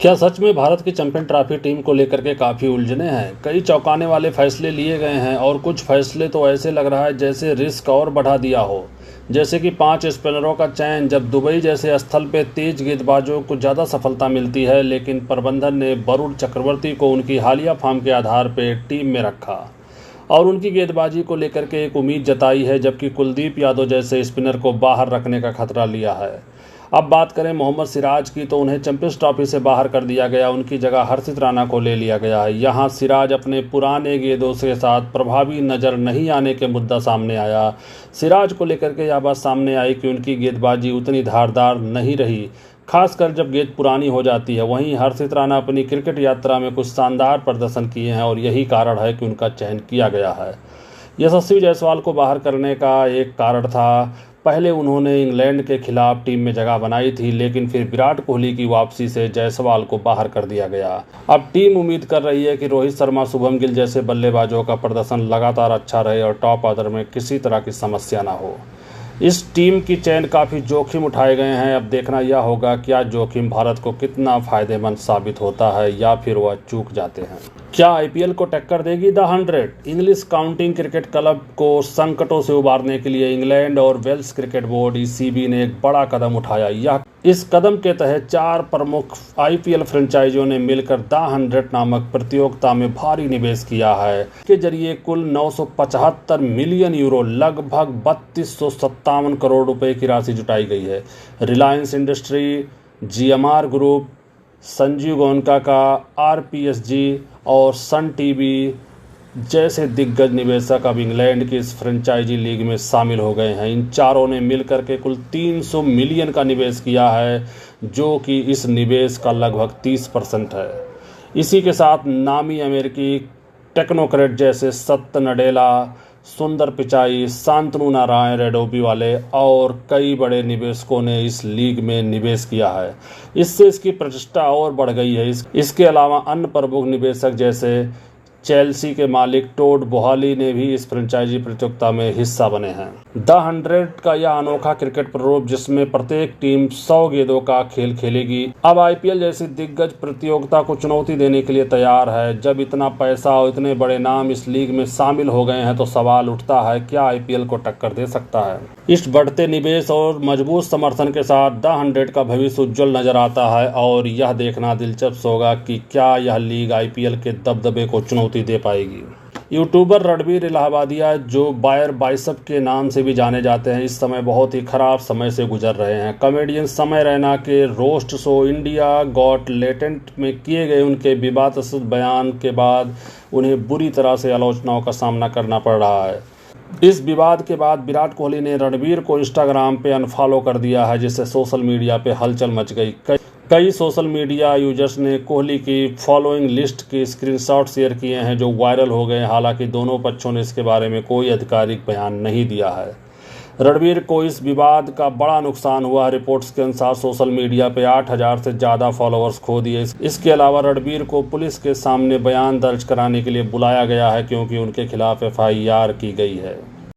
क्या सच में भारत की चैंपियन ट्रॉफी टीम को लेकर के काफ़ी उलझने हैं? कई चौंकाने वाले फैसले लिए गए हैं और कुछ फैसले तो ऐसे लग रहा है जैसे रिस्क और बढ़ा दिया हो। जैसे कि 5 स्पिनरों का चयन, जब दुबई जैसे स्थल पे तेज गेंदबाजों को ज़्यादा सफलता मिलती है, लेकिन प्रबंधन ने वरुण चक्रवर्ती को उनकी हालिया फॉर्म के आधार पर टीम में रखा और उनकी गेंदबाजी को लेकर के एक उम्मीद जताई है, जबकि कुलदीप यादव जैसे स्पिनर को बाहर रखने का खतरा लिया है। अब बात करें मोहम्मद सिराज की, तो उन्हें चैंपियंस ट्रॉफी से बाहर कर दिया गया, उनकी जगह हर्षित राणा को ले लिया गया है। यहाँ सिराज अपने पुराने गेंदों के साथ प्रभावी नज़र नहीं आने के मुद्दा सामने आया। सिराज को लेकर के यह बात सामने आई कि उनकी गेंदबाजी उतनी धारदार नहीं रही, खासकर जब गेंद पुरानी हो जाती है। वहीं हर्षित राणा अपनी क्रिकेट यात्रा में कुछ शानदार प्रदर्शन किए हैं और यही कारण है कि उनका चयन किया गया है। यशस्वी जायसवाल को बाहर करने का एक कारण था, पहले उन्होंने इंग्लैंड के खिलाफ टीम में जगह बनाई थी, लेकिन फिर विराट कोहली की वापसी से जायसवाल को बाहर कर दिया गया। अब टीम उम्मीद कर रही है कि रोहित शर्मा, शुभम गिल जैसे बल्लेबाजों का प्रदर्शन लगातार अच्छा रहे और टॉप ऑर्डर में किसी तरह की समस्या ना हो। इस टीम की चयन काफ़ी जोखिम उठाए गए हैं। अब देखना यह होगा क्या जोखिम भारत को कितना फ़ायदेमंद साबित होता है या फिर वह चूक जाते हैं। क्या आईपीएल को टक्कर देगी the 100? English county cricket club को संकटों से उबारने के लिए इंग्लैंड और वेल्स क्रिकेट बोर्ड ईसीबी ने एक बड़ा कदम उठाया। इस कदम के तहत 4 प्रमुख आईपीएल फ्रेंचाइजियों ने मिलकर द 100 नामक प्रतियोगिता में भारी निवेश किया है। इसके जरिए कुल 975 मिलियन यूरो, लगभग 3257 करोड़ रुपए की राशि जुटाई गई है। Reliance industry, GMR group, Sanjeev Goenka का आरपीएसजी और सन टीवी जैसे दिग्गज निवेशक अब इंग्लैंड की इस फ्रेंचाइजी लीग में शामिल हो गए हैं। इन चारों ने मिलकर के कुल 300 मिलियन का निवेश किया है, जो कि इस निवेश का लगभग 30% है। इसी के साथ नामी अमेरिकी टेक्नोक्रेट जैसे सत्य नडेला, सुंदर पिचाई, शांतनु नारायण रेड्डी वाले और कई बड़े निवेशकों ने इस लीग में निवेश किया है। इससे इसकी प्रतिष्ठा और बढ़ गई है। इसके अलावा अन्य प्रमुख निवेशक जैसे चेल्सी के मालिक टोड बोहाली ने भी इस फ्रेंचाइजी प्रतियोगिता में हिस्सा बने हैं। द 100 का यह अनोखा क्रिकेट प्रारूप, जिसमें प्रत्येक टीम 100 गेंदों का खेल खेलेगी, अब आईपीएल जैसी दिग्गज प्रतियोगिता को चुनौती देने के लिए तैयार है। जब इतना पैसा और इतने बड़े नाम इस लीग में शामिल हो गए हैं, तो सवाल उठता है क्या आईपीएल को टक्कर दे सकता है। इस बढ़ते निवेश और मजबूत समर्थन के साथ द 100 का भविष्य उज्जवल नजर आता है और यह देखना दिलचस्प होगा कि क्या यह लीग आईपीएल के दबदबे को चुनौती दे पाएगी। यूट्यूबर रणबीर इलाहाबादिया, जो बायर बाइसेप के नाम से भी जाने जाते हैं, इस समय बहुत ही खराब समय से गुजर रहे हैं। कॉमेडियन समय रैना के roast show India got talent में किए गए उनके विवादास्पद बयान के बाद उन्हें बुरी तरह से आलोचनाओं का सामना करना पड़ रहा है। इस विवाद के बाद विराट कोहली ने रणबीर को इंस्टाग्राम पे अनफॉलो कर दिया है, जिससे सोशल मीडिया पे हलचल मच गई। कई सोशल मीडिया यूजर्स ने कोहली की फॉलोइंग लिस्ट के स्क्रीनशॉट शेयर किए हैं, जो वायरल हो गए। हालांकि दोनों पक्षों ने इसके बारे में कोई आधिकारिक बयान नहीं दिया है। रणबीर को इस विवाद का बड़ा नुकसान हुआ। रिपोर्ट्स के अनुसार सोशल मीडिया पे 8000 से ज़्यादा फॉलोअर्स खो दिए। इसके अलावा रणबीर को पुलिस के सामने बयान दर्ज कराने के लिए बुलाया गया है, क्योंकि उनके खिलाफ एफआईआर की गई है।